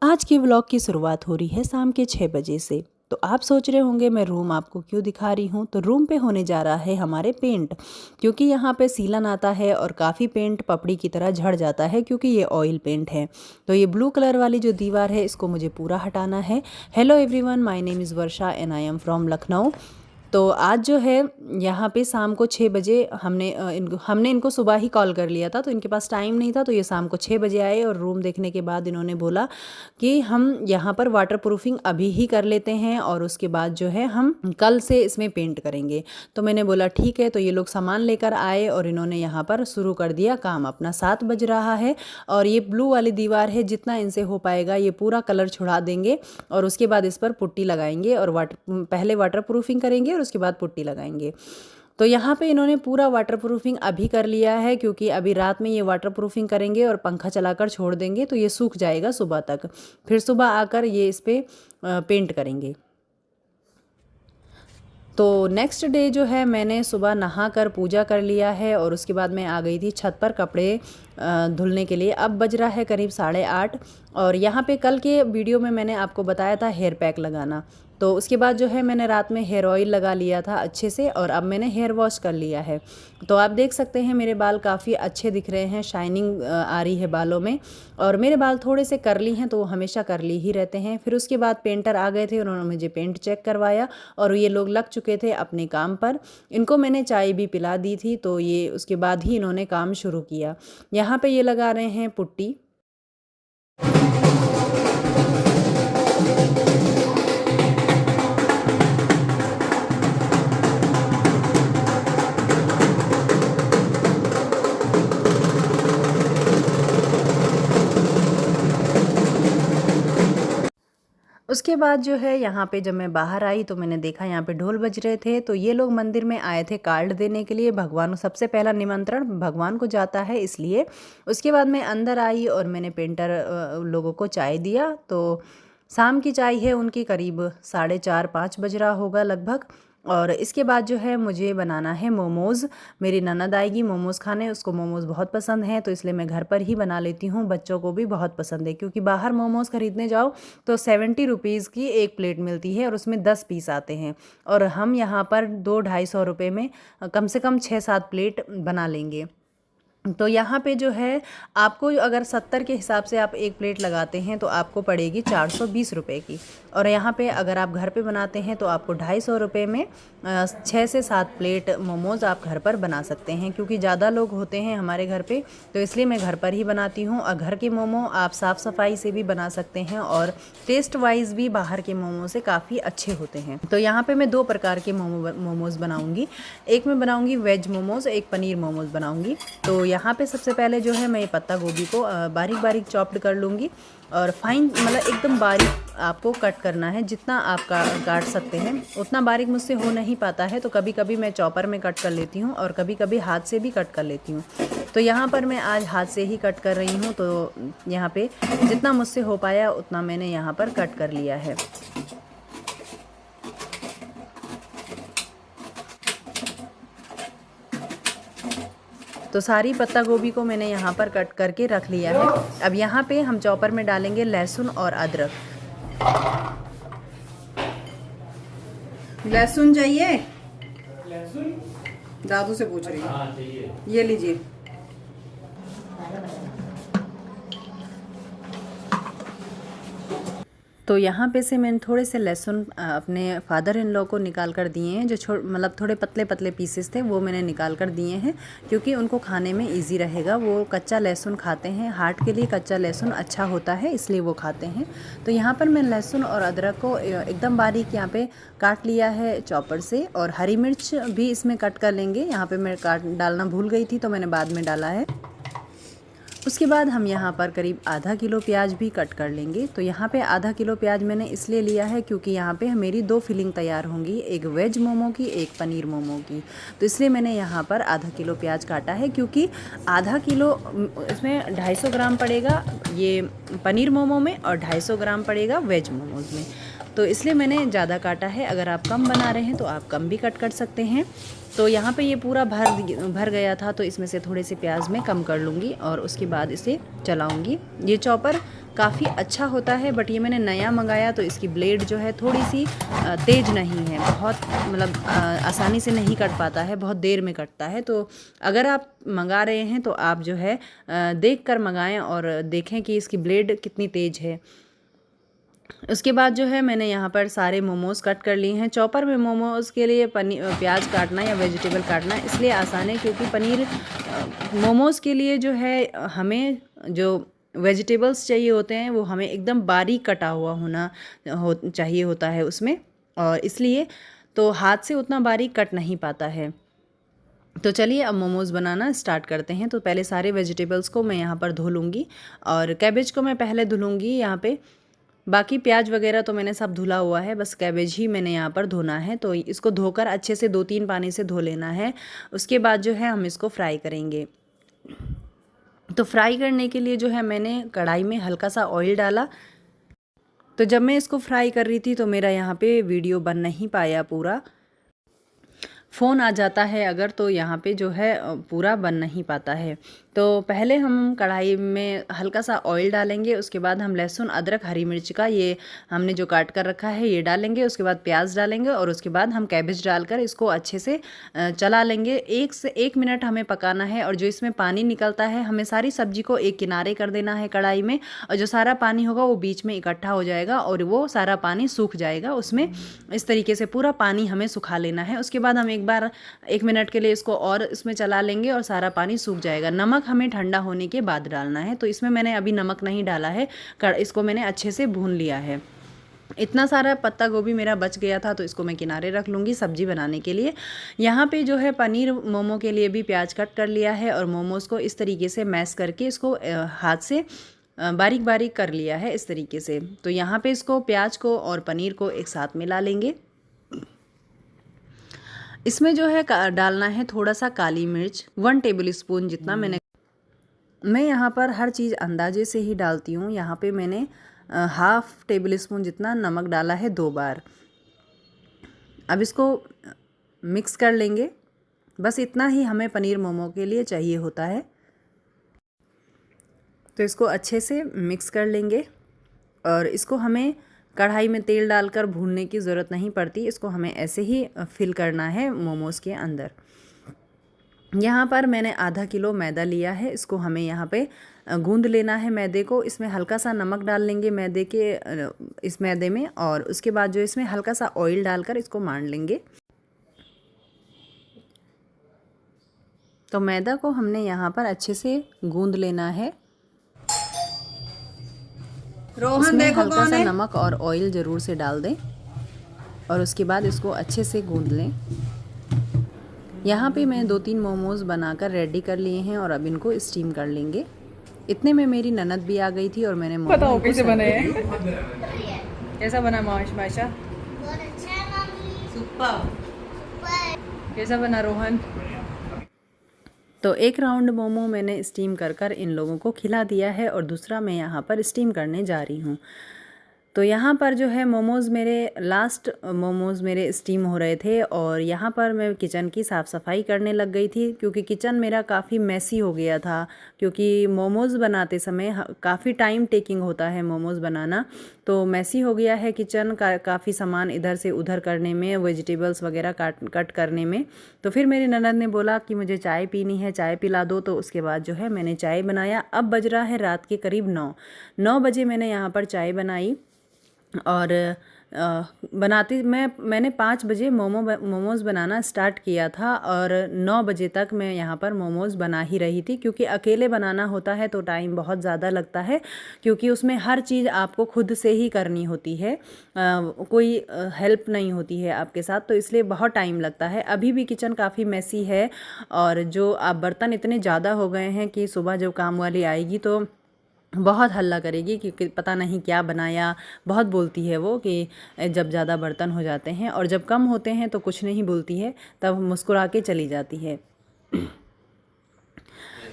आज के व्लॉग की शुरुआत हो रही है शाम के 6 बजे से। तो आप सोच रहे होंगे मैं रूम आपको क्यों दिखा रही हूँ। तो रूम पे होने जा रहा है हमारे पेंट, क्योंकि यहाँ पे सीलन आता है और काफ़ी पेंट पपड़ी की तरह झड़ जाता है क्योंकि ये ऑयल पेंट है। तो ये ब्लू कलर वाली जो दीवार है इसको मुझे पूरा हटाना है। Hello everyone, my name is Varsha and I am from Lucknow. तो आज जो है यहाँ पे शाम को 6 बजे हमने इनको सुबह ही कॉल कर लिया था, तो इनके पास टाइम नहीं था, तो ये शाम को 6 बजे आए और रूम देखने के बाद इन्होंने बोला कि हम यहाँ पर वाटर प्रूफिंग अभी ही कर लेते हैं और उसके बाद जो है हम कल से इसमें पेंट करेंगे। तो मैंने बोला ठीक है। तो ये लोग सामान लेकर आए और इन्होंने यहाँ पर शुरू कर दिया काम अपना। 7 बज रहा है और ये ब्लू वाली दीवार है, जितना इनसे हो पाएगा ये पूरा कलर छुड़ा देंगे और उसके बाद इस पर पुट्टी लगाएंगे और पहले वाटर प्रूफिंग करेंगे और उसके बाद पुट्टी लगाएंगे। तो यहाँ पे इन्होंने पूरा वाटर प्रूफिंग अभी कर लिया है, क्योंकि अभी रात में ये वाटर प्रूफिंग करेंगे और पंखा चलाकर छोड़ देंगे तो ये सूख जाएगा सुबह तक। फिर सुबह आकर ये इस पर पेंट करेंगे। तो नेक्स्ट डे जो है मैंने सुबह नहा कर पूजा कर लिया है और उसके बाद मैं आ गई थी छत पर कपड़े धुलने के लिए। अब बज रहा है करीब 8:30 और यहाँ पे कल के वीडियो में मैंने आपको बताया था हेयर पैक लगाना। तो उसके बाद जो है मैंने रात में हेयर ऑयल लगा लिया था अच्छे से और अब मैंने हेयर वॉश कर लिया है। तो आप देख सकते हैं मेरे बाल काफ़ी अच्छे दिख रहे हैं, शाइनिंग आ रही है बालों में। और मेरे बाल थोड़े से करली हैं तो वो हमेशा करली ही रहते हैं। फिर उसके बाद पेंटर आ गए थे, उन्होंने मुझे पेंट चेक करवाया और ये लोग लग चुके थे अपने काम पर। इनको मैंने चाय भी पिला दी थी, तो ये उसके बाद ही इन्होंने काम शुरू किया। यहाँ पे ये लगा रहे हैं पुट्टी। उसके बाद जो है यहाँ पे जब मैं बाहर आई तो मैंने देखा यहाँ पे ढोल बज रहे थे। तो ये लोग मंदिर में आए थे कार्ड देने के लिए। भगवान, सबसे पहला निमंत्रण भगवान को जाता है इसलिए। उसके बाद मैं अंदर आई और मैंने पेंटर लोगों को चाय दिया। तो शाम की चाय है उनकी, करीब 4:30-5 बज रहा होगा लगभग। और इसके बाद जो है मुझे बनाना है मोमोज़। मेरी ननद आएगी मोमोज़ खाने, उसको मोमोज़ बहुत पसंद है, तो इसलिए मैं घर पर ही बना लेती हूँ। बच्चों को भी बहुत पसंद है, क्योंकि बाहर मोमोज़ ख़रीदने जाओ तो 70 रुपीज़ की एक प्लेट मिलती है और उसमें 10 पीस आते हैं। और हम यहाँ पर 200-250 रुपये में कम से कम 6-7 प्लेट बना लेंगे। तो यहाँ पे जो है आपको अगर 70 के हिसाब से आप एक प्लेट लगाते हैं तो आपको पड़ेगी 420 रुपये की। और यहाँ पे अगर आप घर पे बनाते हैं तो आपको 250 रुपये में 6 से 7 प्लेट मोमोज़ आप घर पर बना सकते हैं। क्योंकि ज़्यादा लोग होते हैं हमारे घर पे, तो इसलिए मैं घर पर ही बनाती हूँ। और घर के मोमो आप साफ़ सफाई से भी बना सकते हैं और टेस्ट वाइज भी बाहर के मोमो से काफ़ी अच्छे होते हैं। तो यहाँ पर मैं 2 प्रकार के मोमोज़ बनाऊँगी। एक मैं बनाऊँगी वेज मोमोज़, एक पनीर मोमोज़ बनाऊँगी। तो यहाँ पे सबसे पहले जो है मैं पत्ता गोभी को बारीक बारीक चॉप्ड कर लूँगी और फाइन, मतलब एकदम बारीक आपको कट करना है। जितना आप काट सकते हैं उतना बारीक मुझसे हो नहीं पाता है, तो कभी कभी मैं चॉपर में कट कर लेती हूँ और कभी कभी हाथ से भी कट कर लेती हूँ। तो यहाँ पर मैं आज हाथ से ही कट कर रही हूँ। तो यहाँ पे जितना मुझसे हो पाया उतना मैंने यहाँ पर कट कर लिया है। तो सारी पत्ता गोभी को मैंने यहाँ पर कट करके रख लिया है। अब यहाँ पे हम चॉपर में डालेंगे लहसुन और अदरक। लहसुन चाहिए? लहसुन दादू से पूछ रही हूँ। ये लीजिए। तो यहाँ पे से मैंने थोड़े से लहसुन अपने फादर इन लॉ को निकाल कर दिए हैं। जो मतलब थोड़े पतले पतले पीसेस थे वो मैंने निकाल कर दिए हैं, क्योंकि उनको खाने में इजी रहेगा। वो कच्चा लहसुन खाते हैं, हार्ट के लिए कच्चा लहसुन अच्छा होता है, इसलिए वो खाते हैं। तो यहाँ पर मैं लहसुन और अदरक को एकदम बारीक यहाँ पे काट लिया है चॉपर से। और हरी मिर्च भी इसमें कट कर लेंगे। यहाँ पर मैं डालना भूल गई थी तो मैंने बाद में डाला है। उसके बाद हम यहाँ पर करीब आधा किलो प्याज भी कट कर लेंगे। तो यहाँ पे आधा किलो प्याज मैंने इसलिए लिया है क्योंकि यहाँ पे मेरी 2 फिलिंग तैयार होंगी, एक वेज मोमो की, एक पनीर मोमो की। तो इसलिए मैंने यहाँ पर आधा किलो प्याज काटा है, क्योंकि आधा किलो इसमें 250 ग्राम पड़ेगा ये पनीर मोमो में और 250 ग्राम पड़ेगा वेज मोमोज़ में। तो इसलिए मैंने ज़्यादा काटा है। अगर आप कम बना रहे हैं तो आप कम भी कट कर सकते हैं। तो यहाँ पे ये पूरा भर गया था, तो इसमें से थोड़े से प्याज मैं कम कर लूँगी और उसके बाद इसे चलाऊँगी। ये चॉपर काफ़ी अच्छा होता है। बट ये मैंने नया मंगाया तो इसकी ब्लेड जो है थोड़ी सी तेज़ नहीं है, बहुत मतलब आसानी से नहीं कट पाता है, बहुत देर में कटता है। तो अगर आप मंगा रहे हैं तो आप जो है देख कर मंगाएँ और देखें कि इसकी ब्लेड कितनी तेज़ है। उसके बाद जो है मैंने यहाँ पर सारे मोमोज़ कट कर लिए हैं। चॉपर में मोमोज़ के लिए प्याज काटना या वेजिटेबल काटना इसलिए आसान है क्योंकि मोमोज़ के लिए जो है हमें जो वेजिटेबल्स चाहिए होते हैं वो हमें एकदम बारीक कटा हुआ चाहिए होता है उसमें, और इसलिए तो हाथ से उतना बारीक कट नहीं पाता है। तो चलिए अब मोमोज़ बनाना स्टार्ट करते हैं। तो पहले सारे वेजिटेबल्स को मैं यहाँ पर धो लूँगी और कैबेज को मैं पहले धुलूँगी यहाँ पे। बाकी प्याज वगैरह तो मैंने सब धुला हुआ है, बस कैबेज ही मैंने यहाँ पर धोना है। तो इसको धोकर अच्छे से 2-3 पानी से धो लेना है। उसके बाद जो है हम इसको फ्राई करेंगे। तो फ्राई करने के लिए जो है मैंने कढ़ाई में हल्का सा ऑयल डाला। तो जब मैं इसको फ्राई कर रही थी तो मेरा यहाँ पे वीडियो बन नहीं पाया पूरा, फ़ोन आ जाता है अगर तो यहाँ पे जो है पूरा बन नहीं पाता है। तो पहले हम कढ़ाई में हल्का सा ऑयल डालेंगे, उसके बाद हम लहसुन अदरक हरी मिर्च का ये हमने जो काट कर रखा है ये डालेंगे। उसके बाद प्याज डालेंगे और उसके बाद हम कैबेज डालकर इसको अच्छे से चला लेंगे। 1 से 1 मिनट हमें पकाना है और जो इसमें पानी निकलता है हमें सारी सब्जी को एक किनारे कर देना है कढ़ाई में, और जो सारा पानी होगा वो बीच में इकट्ठा हो जाएगा और वो सारा पानी सूख जाएगा उसमें। इस तरीके से पूरा पानी हमें सुखा लेना है। उसके बाद हम एक बार 1 मिनट के लिए इसको और इसमें चला लेंगे और सारा पानी सूख जाएगा। नमक हमें ठंडा होने के बाद डालना है, तो इसमें मैंने अभी नमक नहीं डाला है, इसको मैंने अच्छे से भून लिया है। इतना सारा पत्ता गोभी मेरा बच गया था तो इसको मैं किनारे रख लूँगी सब्जी बनाने के लिए। यहाँ पे जो है पनीर मोमो के लिए भी प्याज कट कर लिया है और मोमोज़ को इस तरीके से मैश करके इसको हाथ से बारीक बारीक कर लिया है इस तरीके से। तो यहाँ पे इसको प्याज को और पनीर को एक साथ मिला लेंगे। इसमें जो है डालना है थोड़ा सा काली मिर्च, 1 टेबल स्पून जितना। मैं यहाँ पर हर चीज़ अंदाजे से ही डालती हूँ। यहाँ पे मैंने 1/2 टेबल स्पून जितना नमक डाला है 2 बार। अब इसको मिक्स कर लेंगे, बस इतना ही हमें पनीर मोमो के लिए चाहिए होता है। तो इसको अच्छे से मिक्स कर लेंगे और इसको हमें कढ़ाई में तेल डालकर भूनने की ज़रूरत नहीं पड़ती, इसको हमें ऐसे ही फिल करना है मोमोज़ के अंदर। यहाँ पर मैंने आधा किलो मैदा लिया है, इसको हमें यहाँ पे गूंद लेना है मैदे को। इसमें हल्का सा नमक डाल लेंगे इस मैदे में, और उसके बाद जो इसमें हल्का सा ऑयल डालकर इसको मान लेंगे। तो मैदा को हमने यहाँ पर अच्छे से गूंद लेना है। रोहन देखो हल्का सा नमक और ऑयल ज़रूर से डाल दें और उसके बाद इसको अच्छे से गूंद लें। यहाँ पे मैं 2-3 मोमोज़ बनाकर रेडी कर लिए हैं और अब इनको स्टीम कर लेंगे। इतने में मेरी ननद भी आ गई थी और मैंने बताओ कैसे बने हैं। कैसा बना माशा? सुपर। कैसा बना रोहन? तो 1 राउंड मोमो मैंने स्टीम कर इन लोगों को खिला दिया है और दूसरा मैं यहाँ पर स्टीम करने जा रही हूँ। तो यहाँ पर जो है लास्ट मोमोज़ मेरे स्टीम हो रहे थे और यहाँ पर मैं किचन की साफ़ सफाई करने लग गई थी क्योंकि किचन मेरा काफ़ी मैसी हो गया था। क्योंकि मोमोज़ बनाते समय काफ़ी टाइम टेकिंग होता है मोमोज़ बनाना, तो मैसी हो गया है किचन काफ़ी सामान इधर से उधर करने में, वेजिटेबल्स वगैरह कट करने में। तो फिर मेरी ननद ने बोला कि मुझे चाय पीनी है, चाय पिला दो। तो उसके बाद जो है मैंने चाय बनाया। अब बज रहा है रात के करीब 9 बजे मैंने यहाँ पर चाय बनाई और मैंने 5 बजे मोमोज़ बनाना स्टार्ट किया था और 9 बजे तक मैं यहाँ पर मोमोज़ बना ही रही थी। क्योंकि अकेले बनाना होता है तो टाइम बहुत ज़्यादा लगता है, क्योंकि उसमें हर चीज़ आपको खुद से ही करनी होती है, कोई हेल्प नहीं होती है आपके साथ, तो इसलिए बहुत टाइम लगता है। अभी भी किचन काफ़ी मैसी है और जो बर्तन इतने ज़्यादा हो गए हैं कि सुबह जब काम वाली आएगी तो बहुत हल्ला करेगी क्योंकि पता नहीं क्या बनाया। बहुत बोलती है वो कि जब ज़्यादा बर्तन हो जाते हैं, और जब कम होते हैं तो कुछ नहीं बोलती है, तब मुस्कुरा के चली जाती है।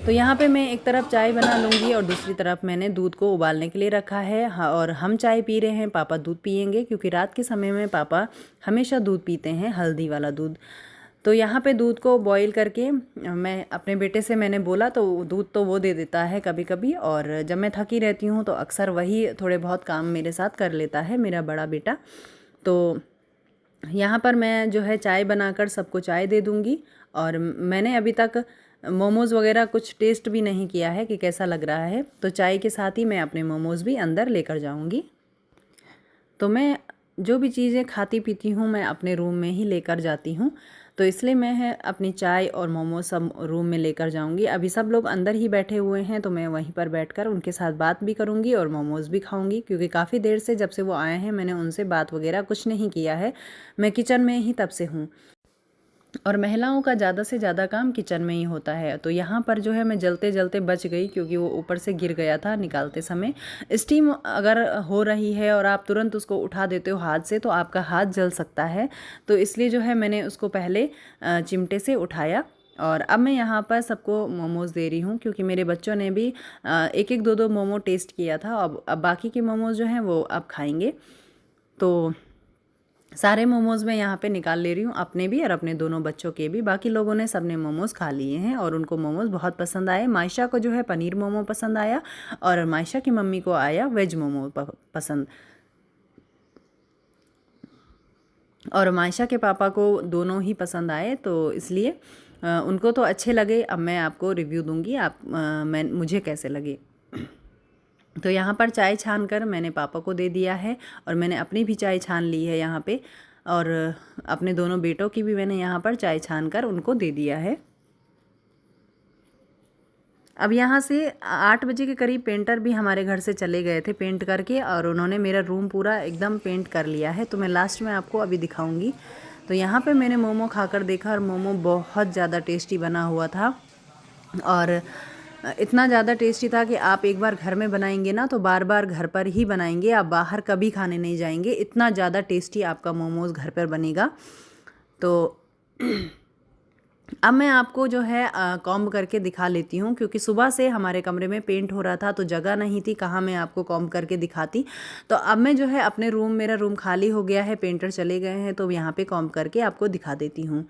तो यहाँ पे मैं एक तरफ चाय बना लूँगी और दूसरी तरफ मैंने दूध को उबालने के लिए रखा है। और हम चाय पी रहे हैं, पापा दूध पियेंगे क्योंकि रात के समय में पापा हमेशा दूध पीते हैं, हल्दी वाला दूध। तो यहाँ पे दूध को बॉईल करके मैं अपने बेटे से मैंने बोला, तो दूध तो वो दे देता है कभी कभी, और जब मैं थकी रहती हूँ तो अक्सर वही थोड़े बहुत काम मेरे साथ कर लेता है, मेरा बड़ा बेटा। तो यहाँ पर मैं जो है चाय बनाकर सबको चाय दे दूँगी। और मैंने अभी तक मोमोज़ वगैरह कुछ टेस्ट भी नहीं किया है कि कैसा लग रहा है, तो चाय के साथ ही मैं अपने मोमोज़ भी अंदर लेकर जाऊँगी। तो मैं जो भी चीज़ें खाती पीती हूँ मैं अपने रूम में ही लेकर जाती हूँ, तो इसलिए मैं है अपनी चाय और मोमो सब रूम में लेकर जाऊँगी। अभी सब लोग अंदर ही बैठे हुए हैं, तो मैं वहीं पर बैठकर उनके साथ बात भी करूँगी और मोमोज़ भी खाऊँगी, क्योंकि काफ़ी देर से जब से वो आए हैं मैंने उनसे बात वगैरह कुछ नहीं किया है। मैं किचन में ही तब से हूँ, और महिलाओं का ज़्यादा से ज़्यादा काम किचन में ही होता है। तो यहाँ पर जो है मैं जलते जलते बच गई, क्योंकि वो ऊपर से गिर गया था निकालते समय। स्टीम अगर हो रही है और आप तुरंत उसको उठा देते हो हाथ से, तो आपका हाथ जल सकता है। तो इसलिए जो है मैंने उसको पहले चिमटे से उठाया, और अब मैं यहाँ पर सबको मोमोज़ दे रही हूँ, क्योंकि मेरे बच्चों ने भी एक एक दो दो मोमो टेस्ट किया था। अब बाकी के मोमोज़ जो हैं वो अब खाएंगे। तो सारे मोमोज़ मैं यहाँ पे निकाल ले रही हूँ, अपने भी और अपने दोनों बच्चों के भी। बाकी लोगों ने सबने मोमोज़ खा लिए हैं और उनको मोमोज़ बहुत पसंद आए। मायशा को जो है पनीर मोमो पसंद आया, और मायशा की मम्मी को आया वेज मोमो पसंद, और मायशा के पापा को दोनों ही पसंद आए। तो इसलिए उनको तो अच्छे लगे। अब मैं आपको रिव्यू दूँगी, मुझे कैसे लगे। तो यहाँ पर चाय छान कर मैंने पापा को दे दिया है, और मैंने अपनी भी चाय छान ली है यहाँ पे, और अपने दोनों बेटों की भी मैंने यहाँ पर चाय छान कर उनको दे दिया है। अब यहाँ से 8 बजे के करीब पेंटर भी हमारे घर से चले गए थे पेंट करके, और उन्होंने मेरा रूम पूरा एकदम पेंट कर लिया है। तो मैं लास्ट में आपको अभी दिखाऊंगी। तो यहाँ पे मैंने मोमो खाकर देखा, और मोमो बहुत ज़्यादा टेस्टी बना हुआ था, और इतना ज़्यादा टेस्टी था कि आप एक बार घर में बनाएंगे ना तो बार बार घर पर ही बनाएंगे, आप बाहर कभी खाने नहीं जाएंगे। इतना ज़्यादा टेस्टी आपका मोमोज़ घर पर बनेगा। तो अब मैं आपको जो है कॉम्ब करके दिखा लेती हूँ, क्योंकि सुबह से हमारे कमरे में पेंट हो रहा था तो जगह नहीं थी कहाँ मैं आपको कॉम्ब करके दिखाती। तो अब मैं जो है अपने रूम, मेरा रूम खाली हो गया है, पेंटर चले गए हैं, तो यहाँ पे कॉम्ब करके आपको दिखा देती हूँ।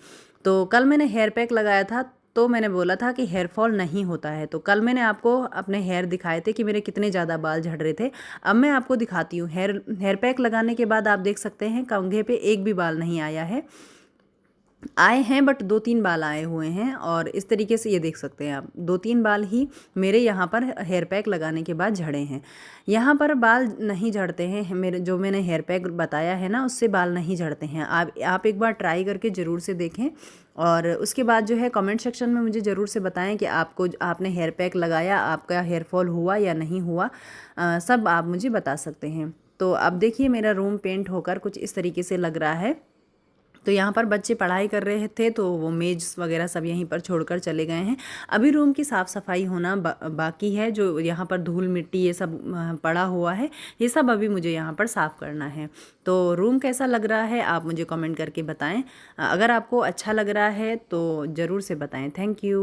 तो कल मैंने हेयर पैक लगाया था, तो मैंने बोला था कि हेयर फॉल नहीं होता है। तो कल मैंने आपको अपने हेयर दिखाए थे कि मेरे कितने ज़्यादा बाल झड़ रहे थे। अब मैं आपको दिखाती हूँ। हेयर पैक लगाने के बाद आप देख सकते हैं कंघे पे एक भी बाल नहीं आया है, आए हैं बट 2-3 बाल आए हुए हैं। और इस तरीके से ये देख सकते हैं आप, 2-3 बाल ही मेरे यहाँ पर हेयर पैक लगाने के बाद झड़े हैं। यहाँ पर बाल नहीं झड़ते हैं, मेरे जो मैंने हेयर पैक बताया है ना उससे बाल नहीं झड़ते हैं। आप एक बार ट्राई करके ज़रूर से देखें, और उसके बाद जो है कमेंट सेक्शन में मुझे ज़रूर से बताएं कि आपने हेयर पैक लगाया, आपका हेयर फॉल हुआ या नहीं हुआ, सब आप मुझे बता सकते हैं। तो अब देखिए मेरा रूम पेंट होकर कुछ इस तरीके से लग रहा है। तो यहाँ पर बच्चे पढ़ाई कर रहे थे, तो वो मेज वगैरह सब यहीं पर छोड़कर चले गए हैं। अभी रूम की साफ़ सफाई होना बाकी है। जो यहाँ पर धूल मिट्टी ये सब पड़ा हुआ है, ये सब अभी मुझे यहाँ पर साफ़ करना है। तो रूम कैसा लग रहा है आप मुझे कमेंट करके बताएं। अगर आपको अच्छा लग रहा है तो ज़रूर से बताएं। Thank you.